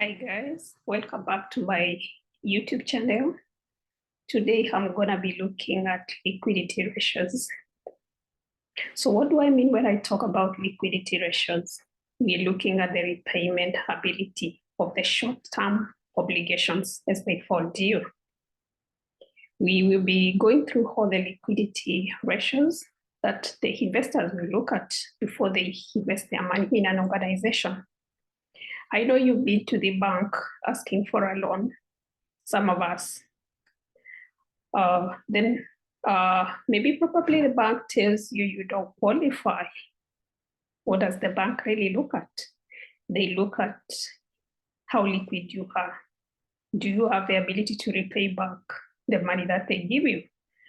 Hi guys, welcome back to my YouTube channel. Today I'm gonna be looking at liquidity ratios. So what do I mean when I talk about liquidity ratios? We're looking at the repayment ability of the short-term obligations as they fall due. We will be going through all the liquidity ratios that the investors will look at before they invest their money in an organization. I know you've been to the bank asking for a loan, some of us. Then maybe probably the bank tells you you don't qualify. What does the bank really look at? They look at how liquid you are. Do you have the ability to repay back the money that they give you?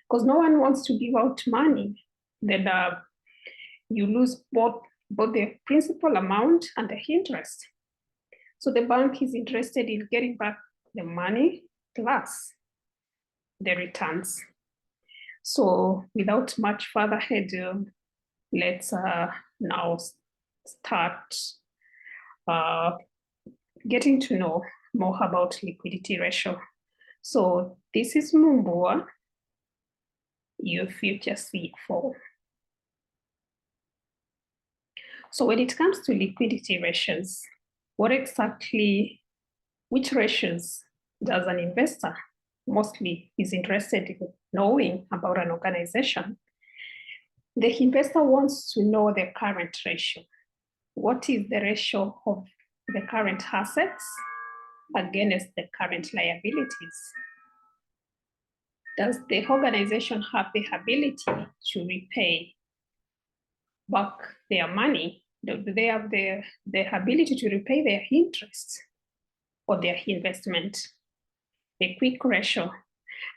Because no one wants to give out money. Then you lose both the principal amount and the interest. So the bank is interested in getting back the money plus the returns. So without much further ado, let's now start getting to know more about liquidity ratio. So this is Mumbua, your future CFO. So when it comes to liquidity ratios, which ratios does an investor mostly is interested in knowing about an organization? The investor wants to know the current ratio. What is the ratio of the current assets against the current liabilities? Does the organization have the ability to repay back their money? Do they have the ability to repay their interest or their investment? The quick ratio.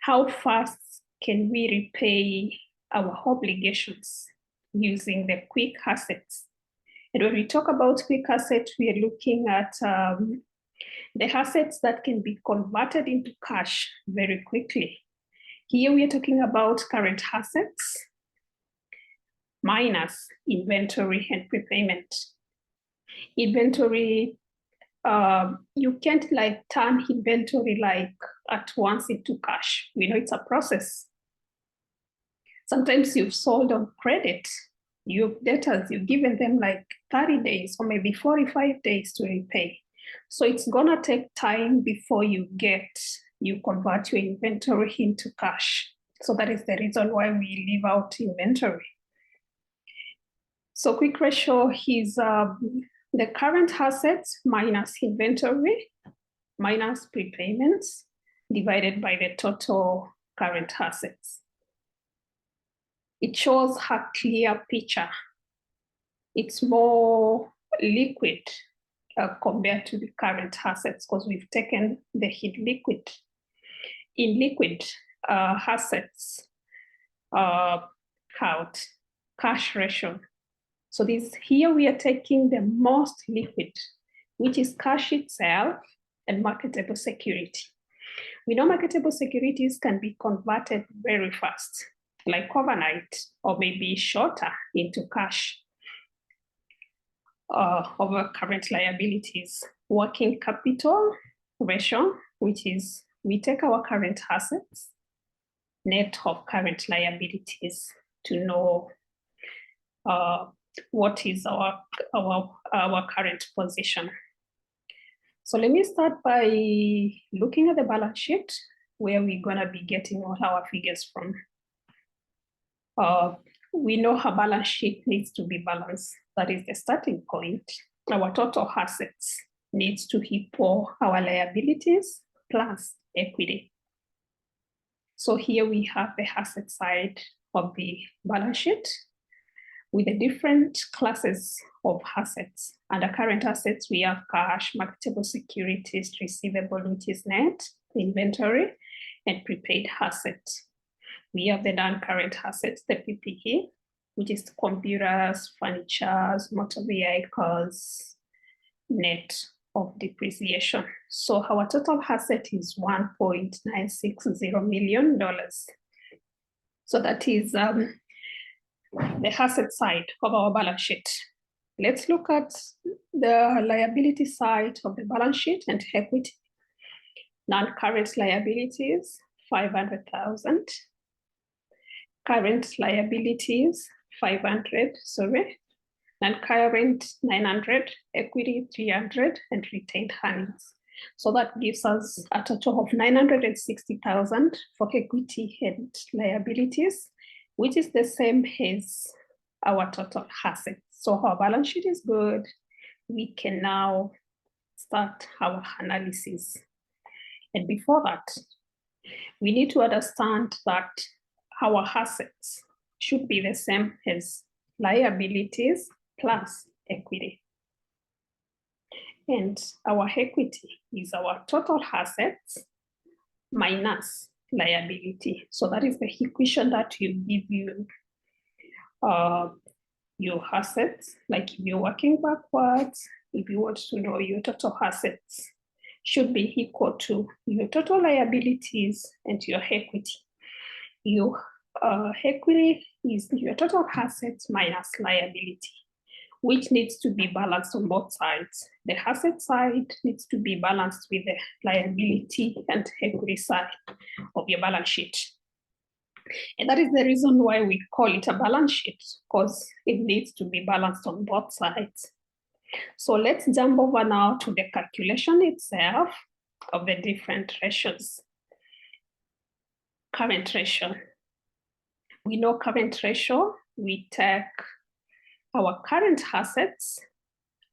How fast can we repay our obligations using the quick assets? And when we talk about quick assets, we are looking at the assets that can be converted into cash very quickly. Here we are talking about current assets minus inventory and prepayment. Inventory, you can't like turn inventory like at once into cash. We know it's a process. Sometimes you've sold on credit, your debtors, you've given them like 30 days or maybe 45 days to repay. So it's gonna take time before you convert your inventory into cash. So that is the reason why we leave out inventory. So quick ratio is the current assets minus inventory minus prepayments divided by the total current assets. It shows a clear picture. It's more liquid compared to the current assets because we've taken the hit liquid. In liquid assets count cash ratio. So here we are taking the most liquid, which is cash itself and marketable security. We know marketable securities can be converted very fast, like overnight or maybe shorter into cash over current liabilities. Working capital ratio, which is we take our current assets, net of current liabilities to know what is our current position. So let me start by looking at the balance sheet where we're gonna be getting all our figures from. We know our balance sheet needs to be balanced. That is the starting point. Our total assets needs to equal our liabilities plus equity. So here we have the asset side of the balance sheet with the different classes of assets. Under current assets, we have cash, marketable securities, receivable, which is net, inventory, and prepaid assets. We have the non-current assets, the PPE, which is computers, furniture, motor vehicles, net of depreciation. So our total asset is $1.960 million. So that is the asset side of our balance sheet. Let's look at the liability side of the balance sheet and equity. Non-current liabilities, 500,000. Current liabilities, 500, sorry. Non-current, 900, equity, 300, and retained earnings. So that gives us a total of 960,000 for equity and liabilities, which is the same as our total assets. So our balance sheet is good. We can now start our analysis. And before that, we need to understand that our assets should be the same as liabilities plus equity. And our equity is our total assets minus liability. So that is the equation that will give you your assets. Like if you're working backwards, if you want to know your total assets should be equal to your total liabilities and your equity. Your equity is your total assets minus liability, which needs to be balanced on both sides. The asset side needs to be balanced with the liability and equity side of your balance sheet. And that is the reason why we call it a balance sheet, because it needs to be balanced on both sides. So let's jump over now to the calculation itself of the different ratios. Current ratio. We know current ratio, we take our current assets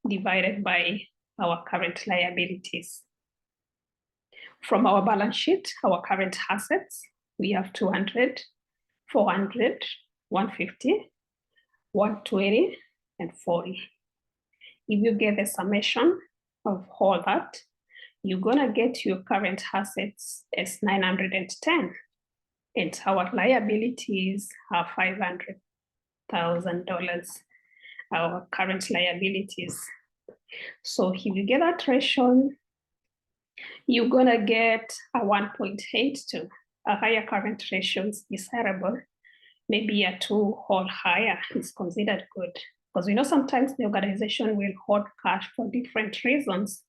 divided by our current liabilities. From our balance sheet, our current assets, we have 200, 400, 150, 120, and 40. If you get the summation of all that, you're gonna get your current assets as 910, and our liabilities are $500,000, our current liabilities. So if you get that ratio, you're gonna get a 1.82. A higher current ratio is desirable. Maybe a 2 or higher is considered good. Because we know sometimes the organization will hold cash for different reasons.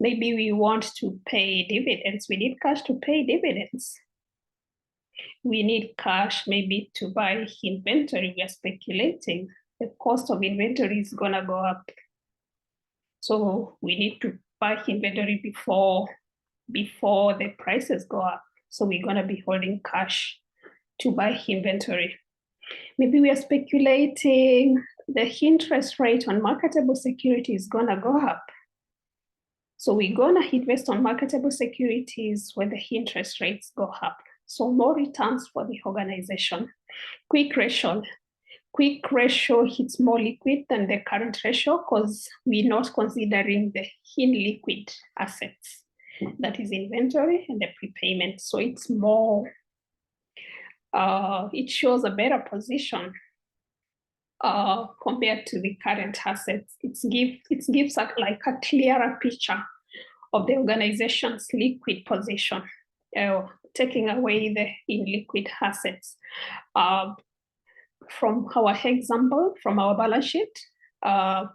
Maybe we want to pay dividends. We need cash to pay dividends. We need cash maybe to buy inventory. We are speculating the cost of inventory is gonna go up. So we need to buy inventory before the prices go up. So we're gonna be holding cash to buy inventory. Maybe we are speculating the interest rate on marketable securities is gonna go up. So we're gonna invest on marketable securities when the interest rates go up. So more returns for the organization. Quick ratio. Quick ratio hits more liquid than the current ratio because we're not considering the illiquid assets. That is inventory and the prepayment. So it's more, it shows a better position compared to the current assets. It gives a clearer picture of the organization's liquid position, taking away the illiquid assets. From our example, from our balance sheet, our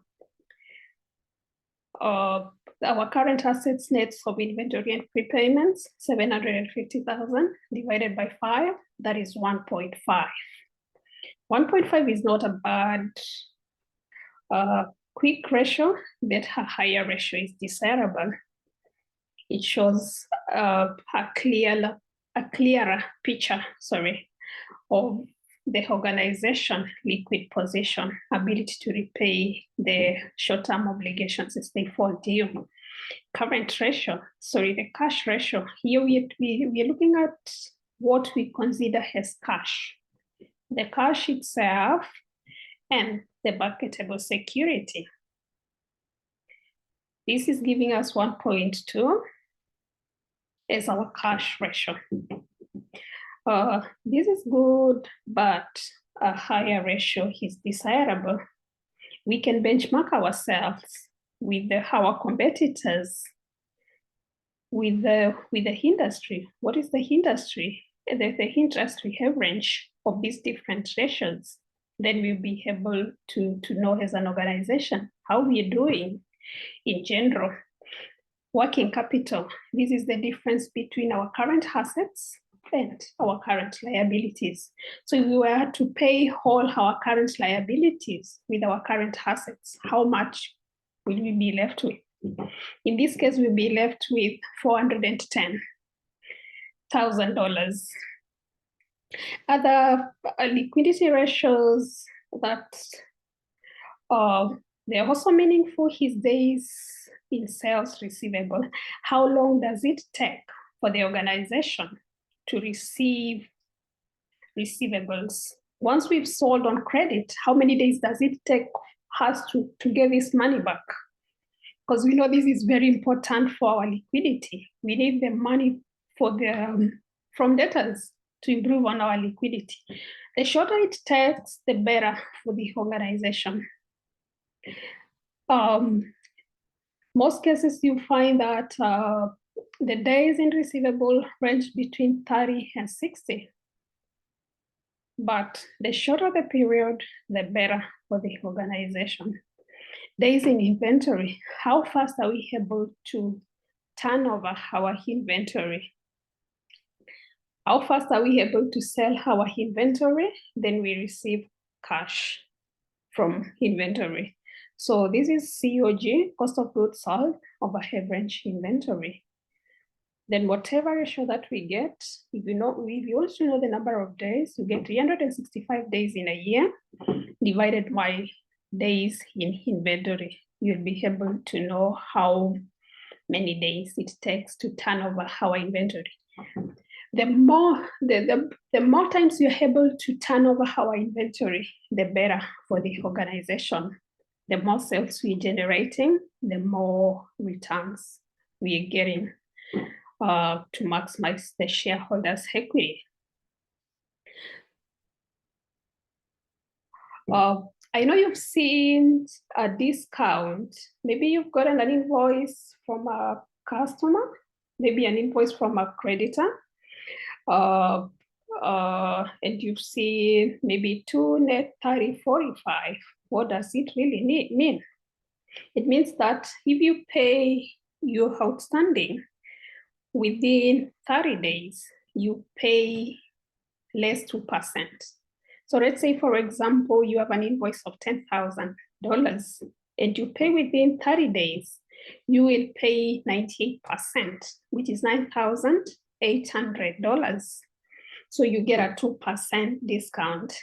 current assets net of inventory and prepayments, 750,000 divided by 5, that is 1.5. 1.5 is not a bad quick ratio, but a higher ratio is desirable. It shows a clearer picture, of the organization liquid position, ability to repay the short-term obligations as they fall due. Current ratio, the cash ratio. Here we are looking at what we consider as cash. The cash itself and the marketable security. This is giving us 1.2 as our cash ratio. This is good, but a higher ratio is desirable. We can benchmark ourselves with our competitors, with the industry. What is the industry? The industry average of these different ratios. then we'll be able to know as an organization how we're doing in general. Working capital, this is the difference between our current assets and our current liabilities. So if we were to pay all our current liabilities with our current assets, how much will we be left with? In this case, we'll be left with $410,000. Other liquidity ratios that they're also meaningful is days in sales receivable. How long does it take for the organization to receive receivables? Once we've sold on credit, how many days does it take us to get this money back? Because we know this is very important for our liquidity. We need the money for the from debtors to improve on our liquidity. The shorter it takes, the better for the organization. Most cases you find that the days in receivable range between 30 and 60. But the shorter the period, the better for the organization. Days in inventory, how fast are we able to turn over our inventory? How fast are we able to sell our inventory? Then we receive cash from inventory. So this is COG, cost of goods sold, over average inventory. Then whatever ratio that we get, if you also know the number of days, you get 365 days in a year divided by days in inventory. You'll be able to know how many days it takes to turn over our inventory. The more times you're able to turn over our inventory, the better for the organization. The more sales we're generating, the more returns we're getting to maximize the shareholders' equity. I know you've seen a discount. Maybe you've gotten an invoice from a customer, maybe an invoice from a creditor, and you've seen maybe 2 net 30, 45. What does it really mean? It means that if you pay your outstanding within 30 days, you pay less 2%. So let's say, for example, you have an invoice of $10,000 and you pay within 30 days, you will pay 98%, which is $9,800. So you get a 2% discount.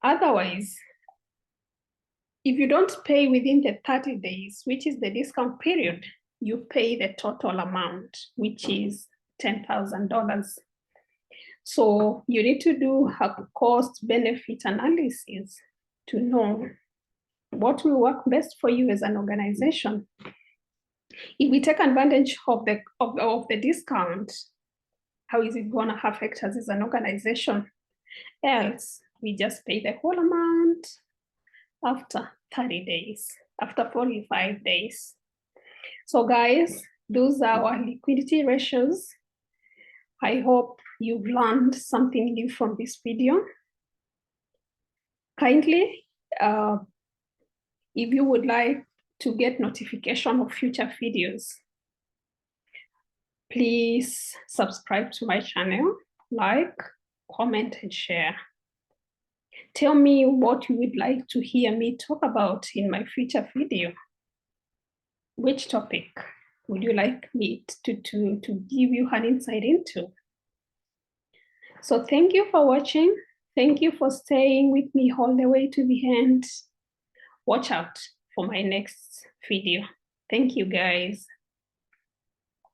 Otherwise, if you don't pay within the 30 days, which is the discount period, you pay the total amount, which is $10,000. So you need to do a cost-benefit analysis to know what will work best for you as an organization. If we take advantage of the discount, how is it going to affect us as an organization? Else, we just pay the whole amount after 30 days, after 45 days. So guys, those are our liquidity ratios. I hope you've learned something new from this video. Kindly, if you would like to get notification of future videos, please subscribe to my channel, like, comment, and share. Tell me what you would like to hear me talk about in my future video. Which topic would you like me to give you an insight into? So thank you for watching. Thank you for staying with me all the way to the end. Watch out for my next video. Thank you, guys.